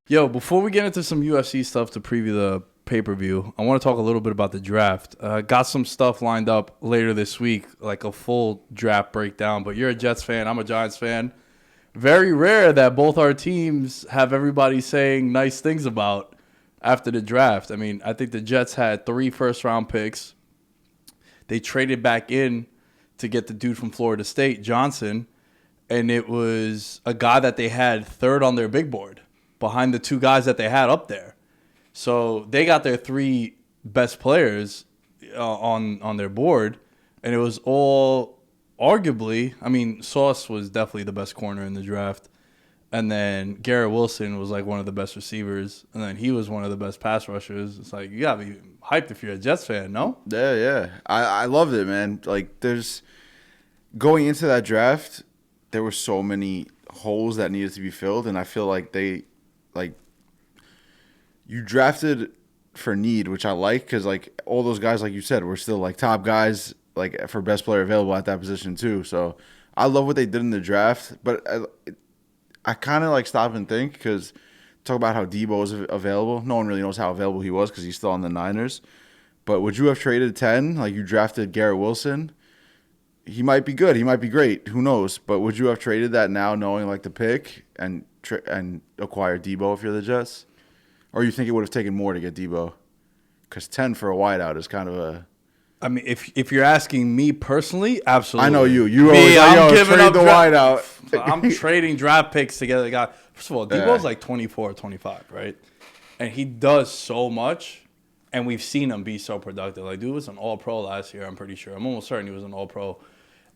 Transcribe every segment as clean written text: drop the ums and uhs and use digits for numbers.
Yo, before we get into some UFC stuff to preview the pay-per-view, I want to talk a little bit about the draft. Got some stuff lined up later this week, like a full draft breakdown. But you're a Jets fan. I'm a Giants fan. Very rare that both our teams have everybody saying nice things about after the draft. I mean, I think the Jets had 3 first-round picks. They traded back in to get the dude from Florida State, Johnson, and it was a guy that they had third on their big board behind the 2 guys that they had up there. So they got their 3 best players on their board, and it was all arguably, I mean, Sauce was definitely the best corner in the draft, and then Garrett Wilson was like one of the best receivers, and then he was one of the best pass rushers. It's like, you got to be hyped if you're a Jets fan, no? Yeah. I loved it, man. Like, going into that draft, there were so many holes that needed to be filled, and I feel like you drafted for need, which I like, because like all those guys, like you said, were still like top guys, like for best player available at that position too. So I love what they did in the draft, but I kind of like stop and think, because talk about how Debo is available. No one really knows how available he was because he's still on the Niners. But would you have traded 10? Like, you drafted Garrett Wilson. He might be good. He might be great. Who knows? But would you have traded that now, knowing like the pick, and acquire Debo if you're the Jets? Or you think it would have taken more to get Debo? Because 10 for a wideout is kind of a... I mean, if you're asking me personally, absolutely. I know you. You me, always like, I'm giving trade up the wideout. I'm trading draft picks together. Guy, first of all, Debo's Yeah. like 24, 25, right? And he does so much, and we've seen him be so productive. Like, dude was an All-Pro last year, I'm pretty sure. I'm almost certain he was an All-Pro.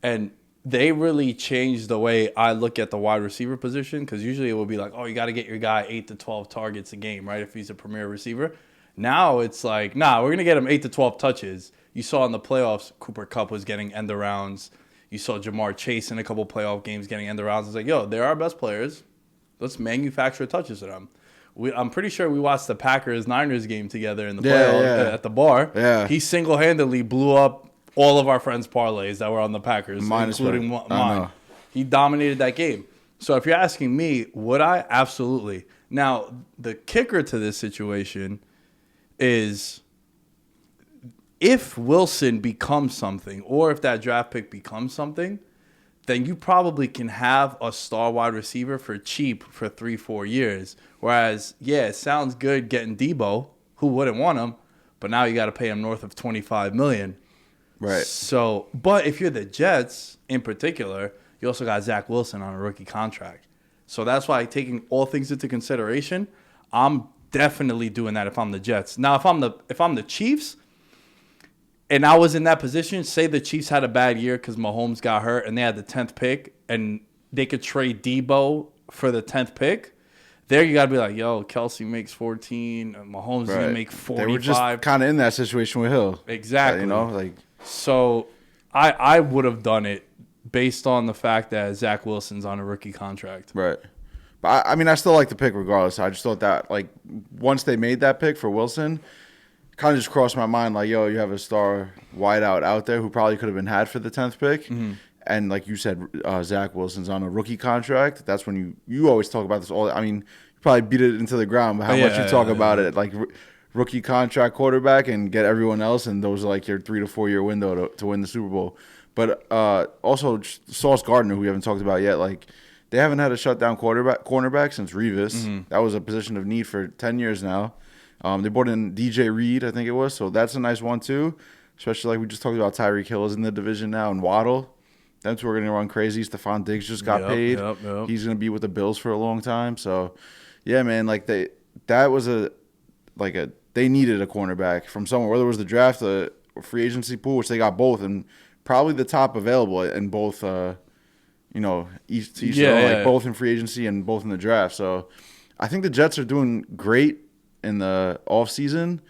And they really changed the way I look at the wide receiver position, because usually it would be like, oh, you got to get your guy 8 to 12 targets a game, right, if he's a premier receiver. Now it's like, nah, we're going to get him 8 to 12 touches. You saw in the playoffs, Cooper Kupp was getting end arounds. You saw Jamar Chase in a couple playoff games getting end arounds. It's like, yo, they're our best players. Let's manufacture touches to them. I'm pretty sure we watched the Packers-Niners game together in the playoff at the bar. Yeah. He single-handedly blew up all of our friends' parlays that were on the Packers, including mine. He dominated that game. So if you're asking me, would I? Absolutely. Now, the kicker to this situation is if Wilson becomes something, or if that draft pick becomes something, then you probably can have a star wide receiver for cheap for 3-4 years. Whereas, yeah, it sounds good getting Debo. Who wouldn't want him? But now you got to pay him north of $25 million. Right. So, but if you're the Jets in particular, you also got Zach Wilson on a rookie contract. So that's why, taking all things into consideration, I'm definitely doing that if I'm the Jets. Now, if I'm the Chiefs, and I was in that position, say the Chiefs had a bad year because Mahomes got hurt and they had the 10th pick, and they could trade Debo for the 10th pick. There you got to be like, yo, Kelsey makes 14, Mahomes is going to make 45. They were just kind of in that situation with Hill. Exactly. Like... So I would have done it based on the fact that Zach Wilson's on a rookie contract. Right. But I mean, I still like the pick regardless. I just thought that, like, once they made that pick for Wilson, kind of just crossed my mind, like, yo, you have a star wideout out there who probably could have been had for the 10th pick. Mm-hmm. And like you said, Zach Wilson's on a rookie contract. That's when you always talk about this all. I mean, you probably beat it into the ground, but how much you talk about it. Like, rookie contract quarterback and get everyone else, and those are like your 3 to 4 year window to win the Super Bowl. But also Sauce Gardner, who we haven't talked about yet, like, they haven't had a shutdown cornerback since Revis. Mm-hmm. That was a position of need for 10 years now. They brought in DJ Reed, I think it was, so that's a nice one too. Especially like we just talked about, Tyreek Hill is in the division now, and Waddle. That's where we're gonna run crazy. Stephon Diggs just got paid. Yep. He's gonna be with the Bills for a long time. So yeah, man, like they needed a cornerback from somewhere, whether it was the draft, a free agency pool, which they got both, and probably the top available in both, east to east, both in free agency and both in the draft. So I think the Jets are doing great in the offseason,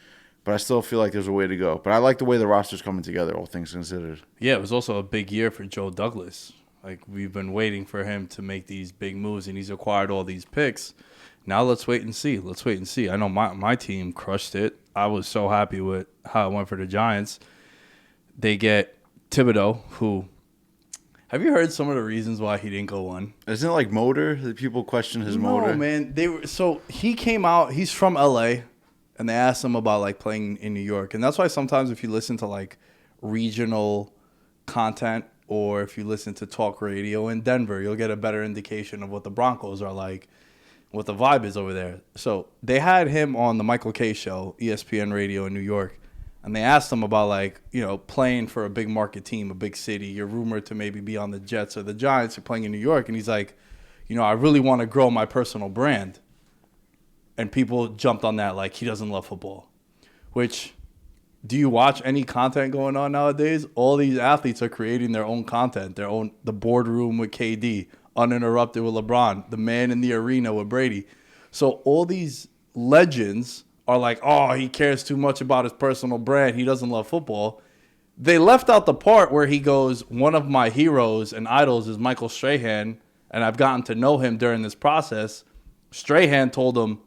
but I still feel like there's a way to go. But I like the way the roster's coming together, all things considered. Yeah, it was also a big year for Joe Douglas. Like, we've been waiting for him to make these big moves, and he's acquired all these picks. Now let's wait and see. I know my team crushed it. I was so happy with how it went for the Giants. They get Thibodeau, who Have you heard some of the reasons why he didn't go 1? Isn't it like motor? That people question his motor? No, man. So he came out. He's from LA, and they asked him about like playing in New York, and that's why sometimes if you listen to like regional content or if you listen to talk radio in Denver, you'll get a better indication of what the Broncos are like, what the vibe is over there. So they had him on the Michael Kay show, ESPN Radio in New York. And they asked him about, like, you know, playing for a big market team, a big city. You're rumored to maybe be on the Jets or the Giants. You're playing in New York. And he's like, you know, I really want to grow my personal brand. And people jumped on that like he doesn't love football. Which, do you watch any content going on nowadays? All these athletes are creating their own content, the boardroom with KD, uninterrupted with LeBron, the man in the arena with Brady. So all these legends are like, oh, he cares too much about his personal brand. He doesn't love football. They left out the part where he goes, one of my heroes and idols is Michael Strahan, and I've gotten to know him during this process. Strahan told him,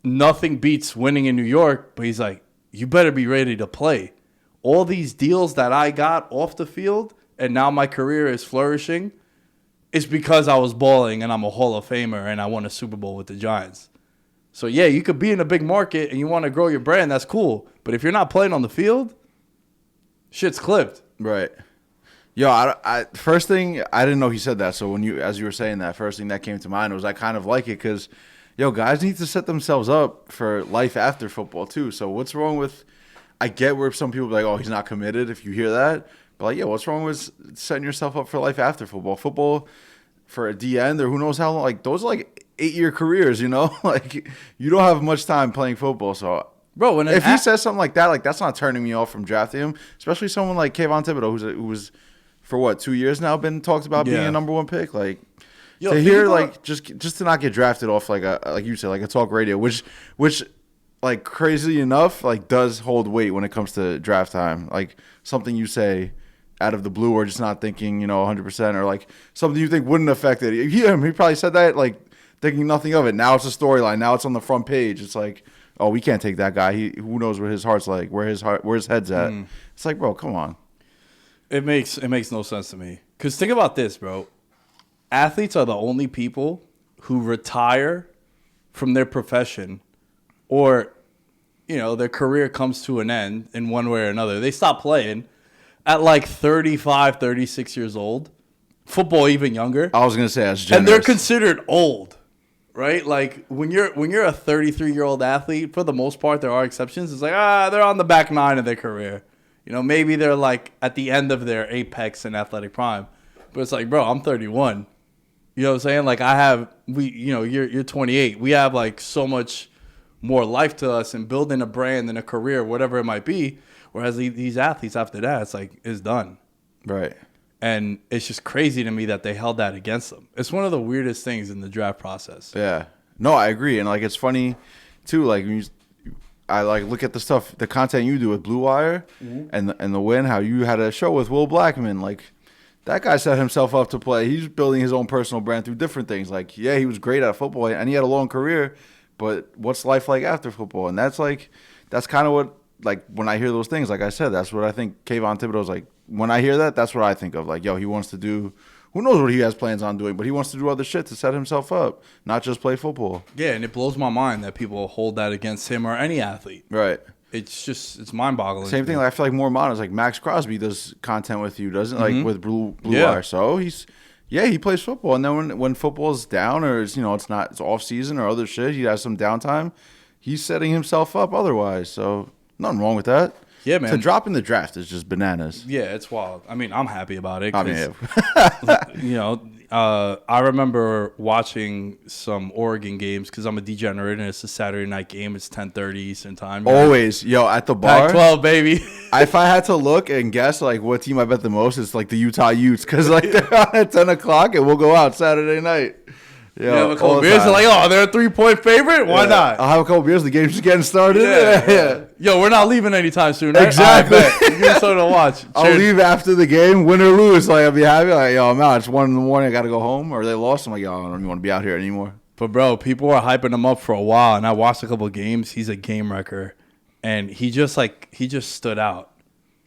nothing beats winning in New York, but he's like, you better be ready to play. All these deals that I got off the field, and now my career is flourishing, is because I was balling and I'm a Hall of Famer and I won a Super Bowl with the Giants. So, yeah, you could be in a big market and you want to grow your brand. That's cool. But if you're not playing on the field, shit's clipped. Right. Yo, I first thing, I didn't know he said that. So as you were saying that, first thing that came to mind was I kind of like it because, yo, guys need to set themselves up for life after football too. So what's wrong with, I get where some people are like, oh, he's not committed if you hear that. But like, yeah, what's wrong with setting yourself up for life after football? Football for a D end or who knows how long, like those are like 8-year careers, you know? Like you don't have much time playing football. So bro, if he says something like that, like that's not turning me off from drafting him, especially someone like Kayvon Thibodeau who was for what, 2 years now been talked about being a number 1 pick. Like to hear like just to not get drafted off like you said, like a talk radio, which like crazy enough, like does hold weight when it comes to draft time. Like something you say out of the blue or just not thinking, 100% or like something you think wouldn't affect it. He probably said that like thinking nothing of it. Now it's a storyline. Now it's on the front page. It's like, oh, we can't take that guy. Who knows where his heart's like, where his head's at. It's like, bro, come on. It makes no sense to me. Because think about this, bro. Athletes are the only people who retire from their profession or, their career comes to an end in one way or another. They stop playing at like 35, 36 years old. Football even younger. I was going to say that's generous. And they're considered old, right? Like when you're a 33-year-old athlete, for the most part, there are exceptions. It's like, they're on the back nine of their career. Maybe they're like at the end of their apex and athletic prime. But it's like, bro, I'm 31. You know what I'm saying? Like you're 28. We have like so much more life to us and building a brand and a career, whatever it might be. Whereas these athletes after that, it's like, it's done. Right. And it's just crazy to me that they held that against them. It's one of the weirdest things in the draft process. Yeah. No, I agree. And like, it's funny too. Like I like look at the content you do with Blue Wire and the Win, how you had a show with Will Blackman. Like that guy set himself up to play. He's building his own personal brand through different things. Like, yeah, he was great at football and he had a long career, but what's life like after football? And that's kind of what, like when I hear those things, like I said, that's what I think Kayvon Thibodeau's like. When I hear that, that's what I think of. Like, yo, he wants to do, who knows what he has plans on doing, but he wants to do other shit to set himself up, not just play football. Yeah, and it blows my mind that people hold that against him or any athlete. Right. It's mind-boggling. Same thing. Like, I feel like more modern. Like Max Crosby does content with you, doesn't like with Blue Wire. So he plays football, and then when football's down or it's it's off season or other shit, he has some downtime. He's setting himself up otherwise. So nothing wrong with that. Yeah, man. To drop in the draft is just bananas. Yeah, it's wild. I mean, I'm happy about it. I mean, I remember watching some Oregon games because I'm a degenerate and it's a Saturday night game. It's 10:30 Eastern time. Always, yo, at the bar. Pac-12, baby. If I had to look and guess like what team I bet the most, it's like the Utah Utes because like they're on at 10 o'clock and we'll go out Saturday night. You have a couple beers and like, they're a 3-point favorite? Why not? I'll have a couple beers. The game's just getting started. Yeah. Yo, we're not leaving anytime soon. Right? Exactly. Give me something to watch. Cheers. I'll leave after the game, win or lose. Like, I'll be happy. Like, yo, I'm out. It's 1 a.m. I got to go home. Or they lost. I'm like, yo, I don't even want to be out here anymore. But, bro, people were hyping him up for a while. And I watched a couple of games. He's a game wrecker. And he just stood out.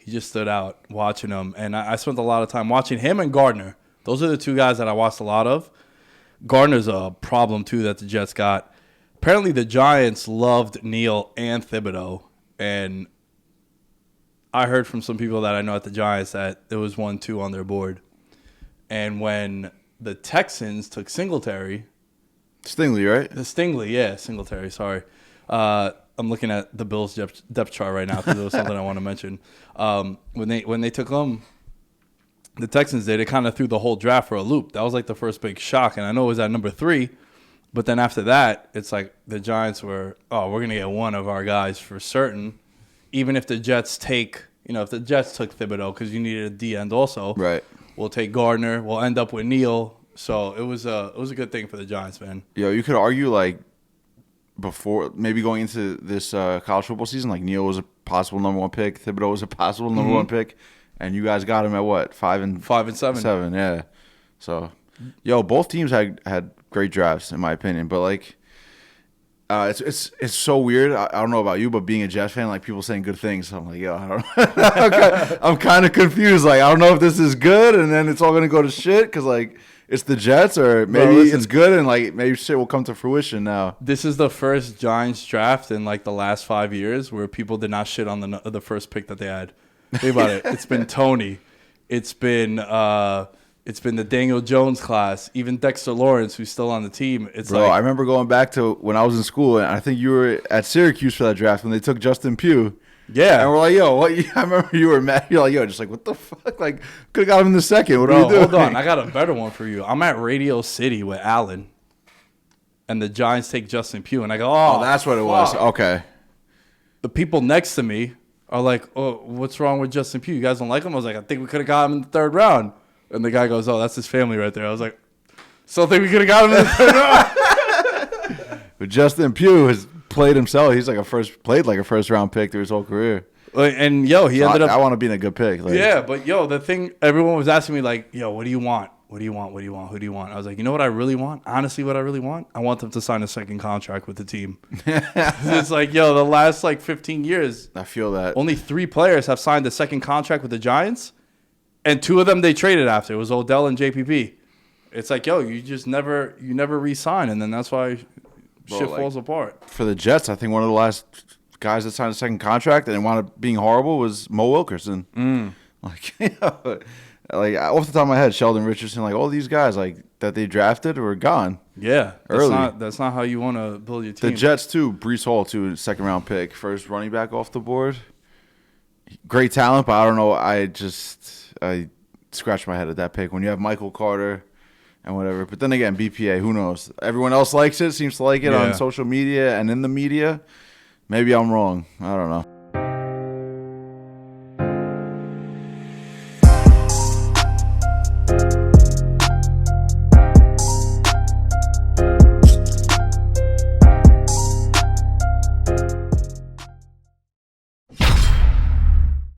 He just stood out watching him. And I spent a lot of time watching him and Gardner. Those are the two guys that I watched a lot of. Gardner's a problem, too, that the Jets got. Apparently, the Giants loved Neal and Thibodeau. And I heard from some people that I know at the Giants that there was 1-2 on their board. And when the Texans took Singletary. Stingley, right? The Stingley, yeah, Singletary, sorry. I'm looking at the Bills depth chart right now because it was something I want to mention. When they took him, the Texans did, it kind of threw the whole draft for a loop. That was like the first big shock. And I know it was at number 3. But then after that, it's like the Giants were, we're going to get one of our guys for certain. Even if the Jets if the Jets took Thibodeau because you needed a D end also. Right. We'll take Gardner. We'll end up with Neal. So it was a good thing for the Giants, man. Yo, you could argue like before maybe going into this college football season, like Neal was a possible number 1 pick, Thibodeau was a possible number 1 pick, and you guys got him at what 5 and 7. 7, yeah. So, yo, both teams had great drafts in my opinion, but like, it's so weird. I don't know about you, but being a Jets fan, like people saying good things, so I'm like, yo, I don't. I'm kind of confused. Like, I don't know if this is good, and then it's all gonna go to shit because like. It's the Jets, or maybe it's good, and like maybe shit will come to fruition now. This is the first Giants draft in like the last 5 years where people did not shit on the first pick that they had. Think about it. It's been Tony. It's been the Daniel Jones class. Even Dexter Lawrence, who's still on the team. Bro, I remember going back to when I was in school, and I think you were at Syracuse for that draft when they took Justin Pugh. Yeah. And we're like, yo, what? I remember you were mad. You're like, yo, just like, what the fuck? Like, could have got him in the second. What are you doing? Hold on. I got a better one for you. I'm at Radio City with Allen, and the Giants take Justin Pugh, and I go, oh that's what it was. Okay. The people next to me are like, oh, what's wrong with Justin Pugh? You guys don't like him? I was like, I think we could have got him in the 3rd round. And the guy goes, oh, that's his family right there. I was like, still think we could have got him in the 3rd round? But Justin Pugh has played himself. He's like played like a first round pick through his whole career. And yo, he ended up. I want to be in a good pick. Like, yeah, but yo, the thing everyone was asking me like, yo, what do you want? What do you want? What do you want? Who do you want? I was like, you know what I really want? Honestly, what I really want? I want them to sign a second contract with the team. It's like, yo, the last like 15 years, I feel that only 3 players have signed a second contract with the Giants, and 2 of them they traded after. It was Odell and JPP. It's like, yo, you never re-sign, and then that's why shit falls apart. For the Jets, I think one of the last guys that signed a second contract and wound up being horrible was Mo Wilkerson. Like, like off the top of my head, Sheldon Richardson, like all these guys like that they drafted were gone. Yeah, early. That's not how you want to build your team. The Jets too. Brees Hall too, 2nd round pick, first running back off the board. Great talent, but I don't know. I scratched my head at that pick when you have Michael Carter. And whatever. But then again, BPA, who knows? Everyone else likes it, seems to like it on social media and in the media. Maybe I'm wrong. I don't know.